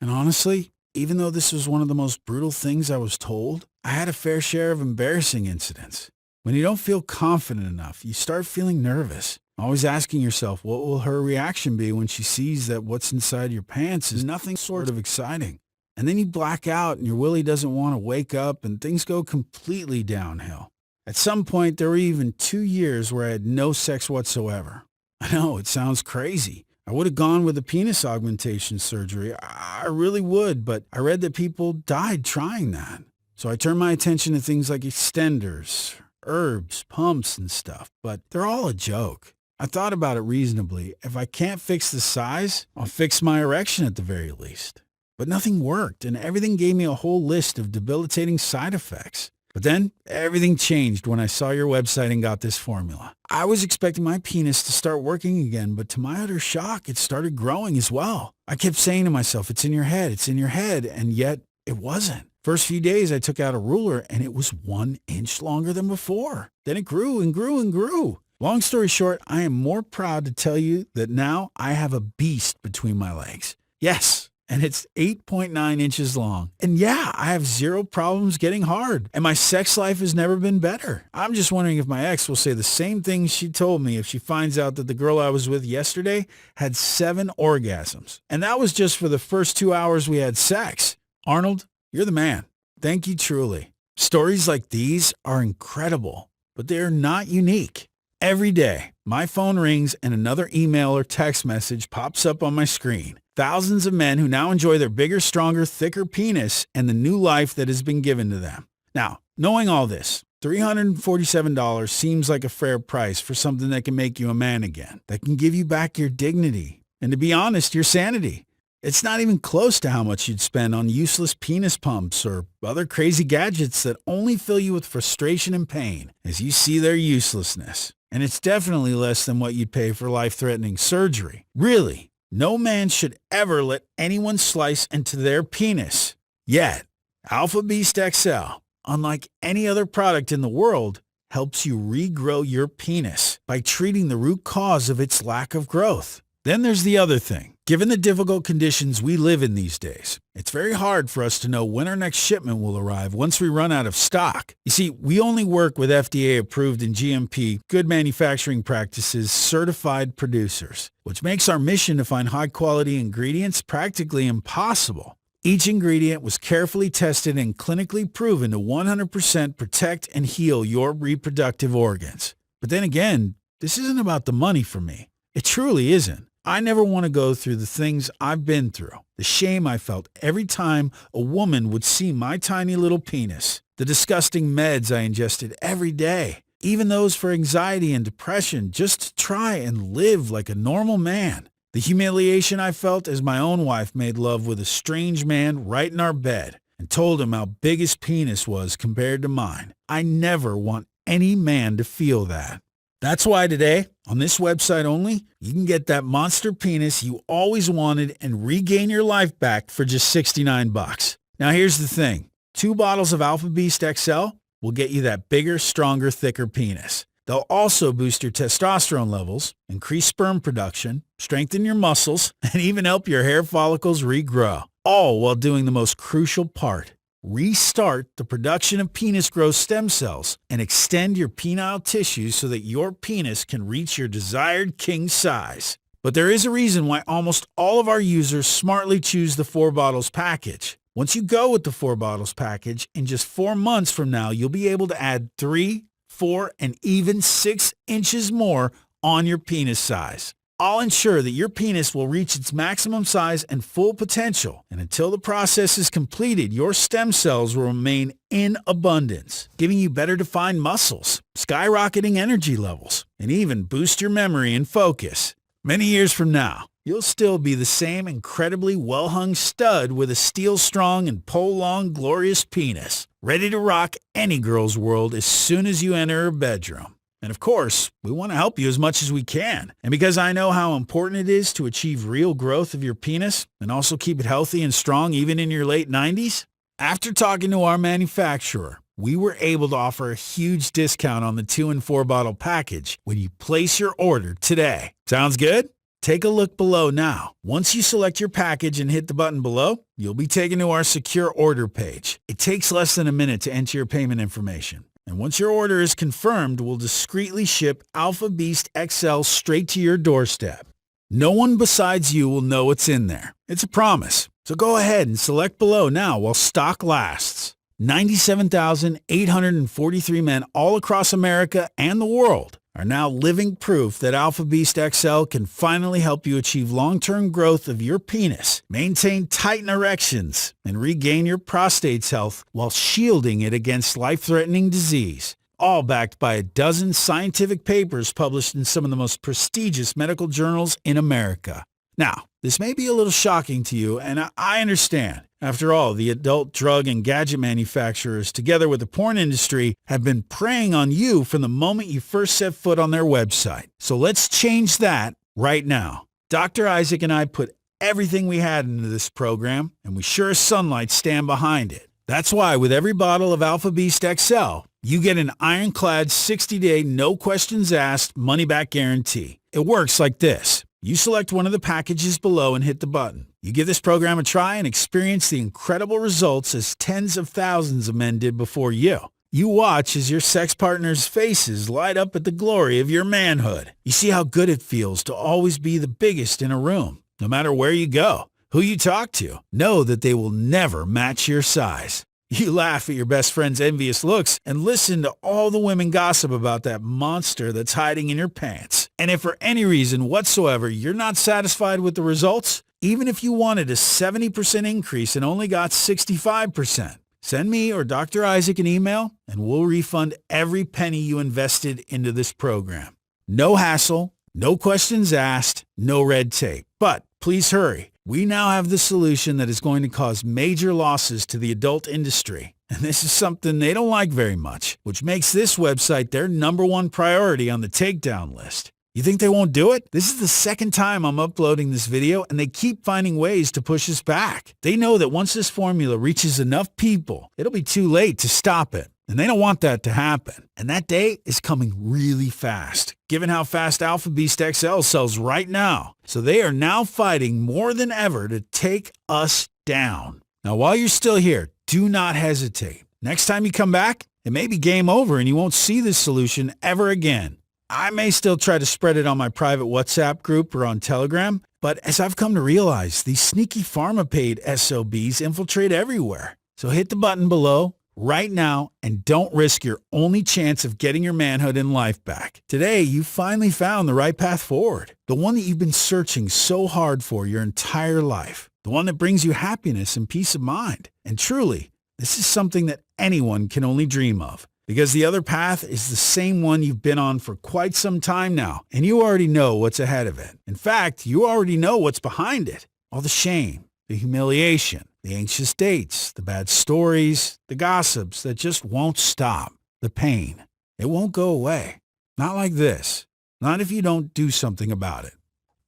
And honestly, even though this was one of the most brutal things I was told, I had a fair share of embarrassing incidents. When you don't feel confident enough, you start feeling nervous, always asking yourself, what will her reaction be when she sees that what's inside your pants is nothing sort of exciting? And then you black out and your willy doesn't want to wake up and things go completely downhill. At some point, there were even 2 years where I had no sex whatsoever. I know, it sounds crazy. I would have gone with the penis augmentation surgery. I really would, but I read that people died trying that. So I turned my attention to things like extenders, herbs, pumps, and stuff, but they're all a joke. I thought about it reasonably. If I can't fix the size, I'll fix my erection at the very least. But nothing worked, and everything gave me a whole list of debilitating side effects. But then everything changed when I saw your website and got this formula. I was expecting my penis to start working again, but to my utter shock, it started growing as well. I kept saying to myself, it's in your head, and yet it wasn't. First few days, I took out a ruler and it was 1 inch longer than before. Then it grew and grew and grew. Long story short, I am more proud to tell you that now I have a beast between my legs. Yes, and it's 8.9 inches long. And yeah, I have zero problems getting hard. And my sex life has never been better. I'm just wondering if my ex will say the same thing she told me if she finds out that the girl I was with yesterday had 7 orgasms. And that was just for the first 2 hours we had sex. Arnold, you're the man. Thank you truly. Stories like these are incredible, but they are not unique. Every day, my phone rings and another email or text message pops up on my screen. Thousands of men who now enjoy their bigger, stronger, thicker penis and the new life that has been given to them. Now, knowing all this, $347 seems like a fair price for something that can make you a man again, that can give you back your dignity, and to be honest, your sanity. It's not even close to how much you'd spend on useless penis pumps or other crazy gadgets that only fill you with frustration and pain as you see their uselessness. And it's definitely less than what you'd pay for life-threatening surgery. Really, no man should ever let anyone slice into their penis. Yet, Alpha Beast XL, unlike any other product in the world, helps you regrow your penis by treating the root cause of its lack of growth. Then there's the other thing. Given the difficult conditions we live in these days, it's very hard for us to know when our next shipment will arrive once we run out of stock. You see, we only work with FDA-approved and GMP, good manufacturing practices, certified producers, which makes our mission to find high-quality ingredients practically impossible. Each ingredient was carefully tested and clinically proven to 100% protect and heal your reproductive organs. But then again, this isn't about the money for me. It truly isn't. I never want to go through the things I've been through, the shame I felt every time a woman would see my tiny little penis, the disgusting meds I ingested every day, even those for anxiety and depression, just to try and live like a normal man. The humiliation I felt as my own wife made love with a strange man right in our bed and told him how big his penis was compared to mine. I never want any man to feel that. That's why today, on this website only, you can get that monster penis you always wanted and regain your life back for just $69. Now here's the thing. 2 bottles of Alpha Beast XL will get you that bigger, stronger, thicker penis. They'll also boost your testosterone levels, increase sperm production, strengthen your muscles, and even help your hair follicles regrow. All while doing the most crucial part. Restart the production of penis growth stem cells and extend your penile tissue so that your penis can reach your desired king size. But there is a reason why almost all of our users smartly choose the 4 bottles package. Once you go with the 4 bottles package, in just 4 months from now, you'll be able to add 3, 4, and even 6 inches more on your penis size. I'll ensure that your penis will reach its maximum size and full potential, and until the process is completed, your stem cells will remain in abundance, giving you better defined muscles, skyrocketing energy levels, and even boost your memory and focus. Many years from now, you'll still be the same incredibly well-hung stud with a steel-strong and pole-long glorious penis, ready to rock any girl's world as soon as you enter her bedroom. And of course, we want to help you as much as we can. And because I know how important it is to achieve real growth of your penis and also keep it healthy and strong even in your late 90s, after talking to our manufacturer, we were able to offer a huge discount on the 2 and 4 bottle package when you place your order today. Sounds good? Take a look below now. Once you select your package and hit the button below, you'll be taken to our secure order page. It takes less than a minute to enter your payment information. And once your order is confirmed, we'll discreetly ship Alpha Beast XL straight to your doorstep. No one besides you will know what's in there. It's a promise. So go ahead and select below now while stock lasts. 97,843 men all across America and the world are now living proof that Alpha Beast XL can finally help you achieve long-term growth of your penis, maintain tight erections, and regain your prostate's health while shielding it against life-threatening disease. All backed by a dozen scientific papers published in some of the most prestigious medical journals in America. Now, this may be a little shocking to you, and I understand. After all, the adult drug and gadget manufacturers, together with the porn industry, have been preying on you from the moment you first set foot on their website. So let's change that right now. Dr. Isaac and I put everything we had into this program, and we sure as sunlight stand behind it. That's why with every bottle of Alpha Beast XL, you get an ironclad 60-day, no questions asked, money-back guarantee. It works like this. You select one of the packages below and hit the button. You give this program a try and experience the incredible results as tens of thousands of men did before you. You watch as your sex partner's faces light up at the glory of your manhood. You see how good it feels to always be the biggest in a room. No matter where you go, who you talk to, know that they will never match your size. You laugh at your best friend's envious looks and listen to all the women gossip about that monster that's hiding in your pants. And if for any reason whatsoever you're not satisfied with the results, even if you wanted a 70% increase and only got 65%, send me or Dr. Isaac an email and we'll refund every penny you invested into this program. No hassle, no questions asked, no red tape. But please hurry. We now have the solution that is going to cause major losses to the adult industry. And this is something they don't like very much, which makes this website their #1 priority on the takedown list. You think they won't do it? This is the second time I'm uploading this video, and they keep finding ways to push us back. They know that once this formula reaches enough people, it'll be too late to stop it. And they don't want that to happen. And that day is coming really fast, given how fast Alpha Beast XL sells right now. So they are now fighting more than ever to take us down. Now, while you're still here, do not hesitate. Next time you come back, it may be game over and you won't see this solution ever again. I may still try to spread it on my private WhatsApp group or on Telegram, but as I've come to realize, these sneaky pharma-paid SOBs infiltrate everywhere. So hit the button below right now and don't risk your only chance of getting your manhood and life back. Today, you finally found the right path forward, the one that you've been searching so hard for your entire life, the one that brings you happiness and peace of mind. And truly, this is something that anyone can only dream of, because the other path is the same one you've been on for quite some time now, and you already know what's ahead of it. In fact, you already know what's behind it. All the shame, the humiliation, the anxious dates, the bad stories, the gossips that just won't stop, the pain. It won't go away. Not like this. Not if you don't do something about it.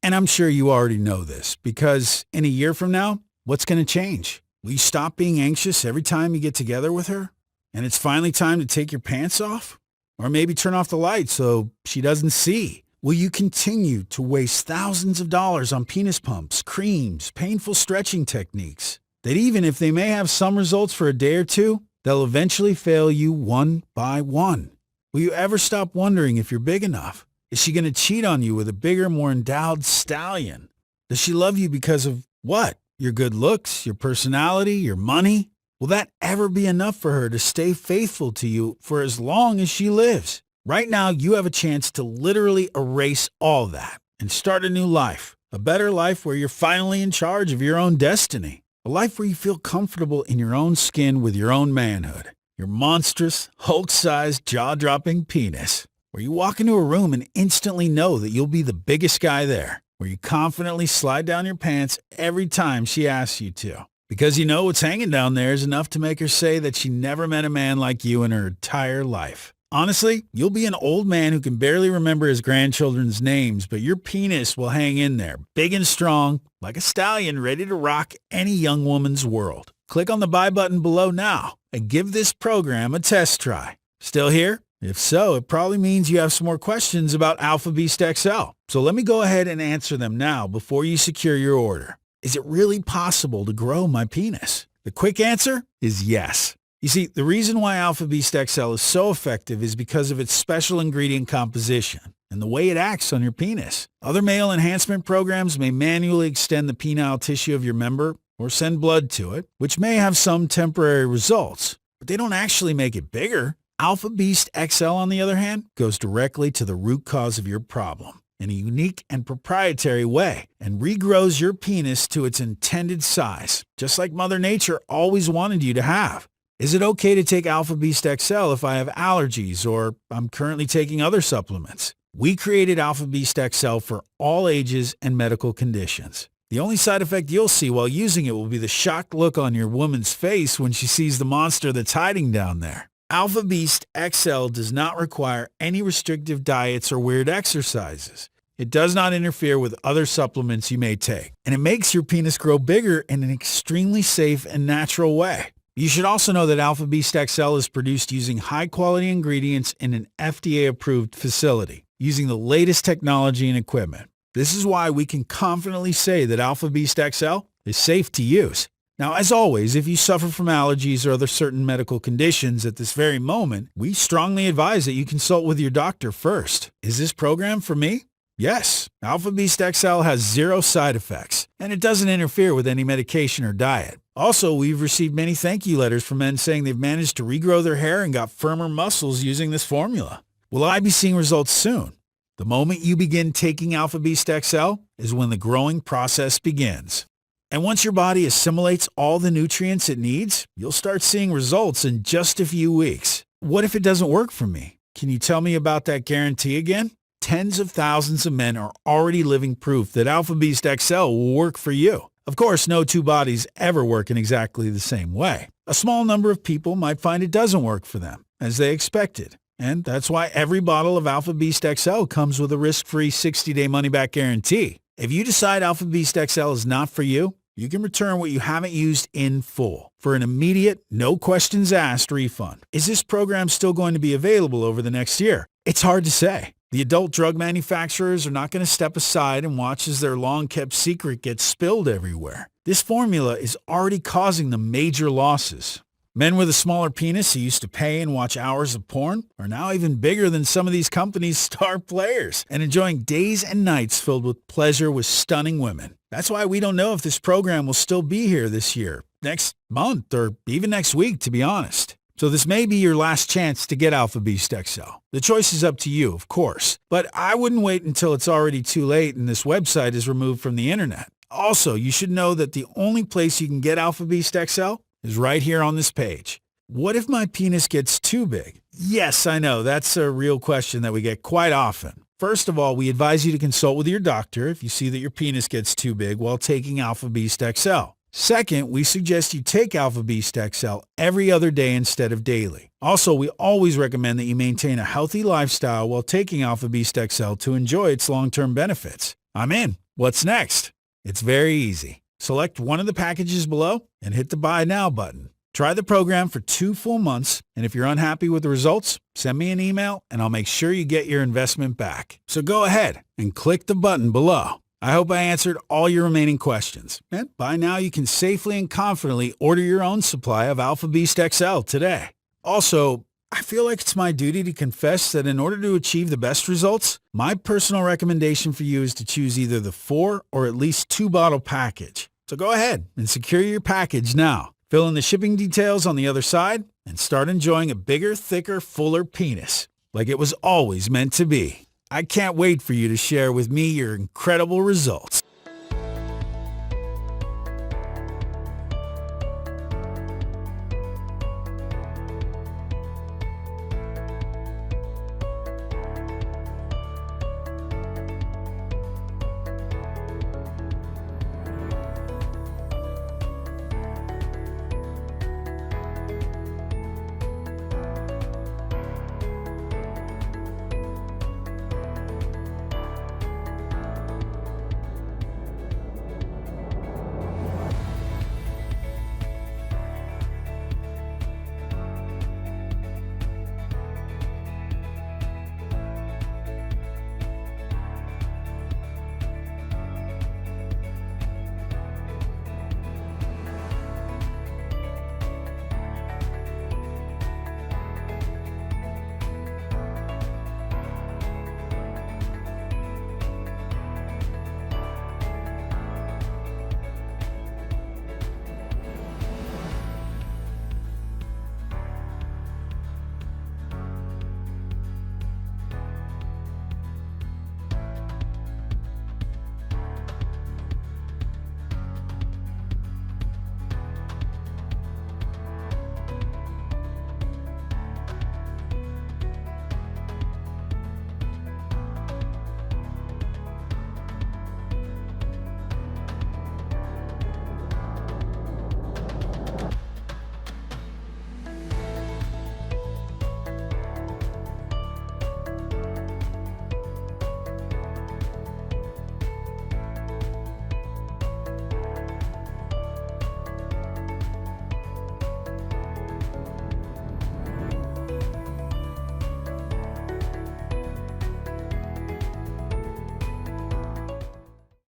And I'm sure you already know this, because in a year from now, what's going to change? Will you stop being anxious every time you get together with her? And it's finally time to take your pants off? Or maybe turn off the light so she doesn't see? Will you continue to waste thousands of dollars on penis pumps, creams, painful stretching techniques, that even if they may have some results for a day or two, they'll eventually fail you one by one? Will you ever stop wondering if you're big enough? Is she going to cheat on you with a bigger, more endowed stallion? Does she love you because of what? Your good looks, your personality, your money? Will that ever be enough for her to stay faithful to you for as long as she lives? Right now, you have a chance to literally erase all that and start a new life, a better life where you're finally in charge of your own destiny, a life where you feel comfortable in your own skin with your own manhood, your monstrous, Hulk-sized, jaw-dropping penis, where you walk into a room and instantly know that you'll be the biggest guy there, where you confidently slide down your pants every time she asks you to, because you know what's hanging down there is enough to make her say that she never met a man like you in her entire life. Honestly, you'll be an old man who can barely remember his grandchildren's names, but your penis will hang in there, big and strong, like a stallion ready to rock any young woman's world. Click on the buy button below now and give this program a test try. Still here? If so, it probably means you have some more questions about Alpha Beast XL. So let me go ahead and answer them now before you secure your order. Is it really possible to grow my penis? The quick answer is yes. You see, the reason why Alpha Beast XL is so effective is because of its special ingredient composition and the way it acts on your penis. Other male enhancement programs may manually extend the penile tissue of your member or send blood to it, which may have some temporary results, but they don't actually make it bigger. Alpha Beast XL, on the other hand, goes directly to the root cause of your problem in a unique and proprietary way and regrows your penis to its intended size, just like Mother Nature always wanted you to have. Is it okay to take Alpha Beast XL if I have allergies or I'm currently taking other supplements? We created Alpha Beast XL for all ages and medical conditions. The only side effect you'll see while using it will be the shocked look on your woman's face when she sees the monster that's hiding down there. Alpha Beast XL does not require any restrictive diets or weird exercises. It does not interfere with other supplements you may take, and it makes your penis grow bigger in an extremely safe and natural way. You should also know that Alpha Beast XL is produced using high-quality ingredients in an FDA-approved facility, using the latest technology and equipment. This is why we can confidently say that Alpha Beast XL is safe to use. Now, as always, if you suffer from allergies or other certain medical conditions at this very moment, we strongly advise that you consult with your doctor first. Is this program for me? Yes. Alpha Beast XL has 0 side effects, and it doesn't interfere with any medication or diet. Also, we've received many thank you letters from men saying they've managed to regrow their hair and got firmer muscles using this formula. Will I be seeing results soon? The moment you begin taking Alpha Beast XL is when the growing process begins. And once your body assimilates all the nutrients it needs, you'll start seeing results in just a few weeks. What if it doesn't work for me? Can you tell me about that guarantee again? Tens of thousands of men are already living proof that Alpha Beast XL will work for you. Of course, no two bodies ever work in exactly the same way. A small number of people might find it doesn't work for them, as they expected. And that's why every bottle of Alpha Beast XL comes with a risk-free 60-day money-back guarantee. If you decide Alpha Beast XL is not for you, you can return what you haven't used in full for an immediate, no-questions-asked refund. Is this program still going to be available over the next year? It's hard to say. The adult drug manufacturers are not going to step aside and watch as their long-kept secret gets spilled everywhere. This formula is already causing them major losses. Men with a smaller penis who used to pay and watch hours of porn are now even bigger than some of these companies' star players and enjoying days and nights filled with pleasure with stunning women. That's why we don't know if this program will still be here this year, next month, or even next week, to be honest. So this may be your last chance to get Alpha Beast XL. The choice is up to you, of course, but I wouldn't wait until it's already too late and this website is removed from the internet. Also, you should know that the only place you can get Alpha Beast XL is right here on this page. What if my penis gets too big? Yes, I know, that's a real question that we get quite often. First of all, we advise you to consult with your doctor if you see that your penis gets too big while taking Alpha Beast XL. Second, we suggest you take Alpha Beast XL every other day instead of daily. Also, we always recommend that you maintain a healthy lifestyle while taking Alpha Beast XL to enjoy its long-term benefits. I'm in. What's next? It's very easy. Select one of the packages below and hit the Buy Now button. Try the program for 2 full months, and if you're unhappy with the results, send me an email and I'll make sure you get your investment back. So go ahead and click the button below. I hope I answered all your remaining questions. And by now you can safely and confidently order your own supply of Alpha Beast XL today. Also, I feel like it's my duty to confess that in order to achieve the best results, my personal recommendation for you is to choose either the 4 or at least 2 bottle package. So go ahead and secure your package now. Fill in the shipping details on the other side and start enjoying a bigger, thicker, fuller penis, like it was always meant to be. I can't wait for you to share with me your incredible results.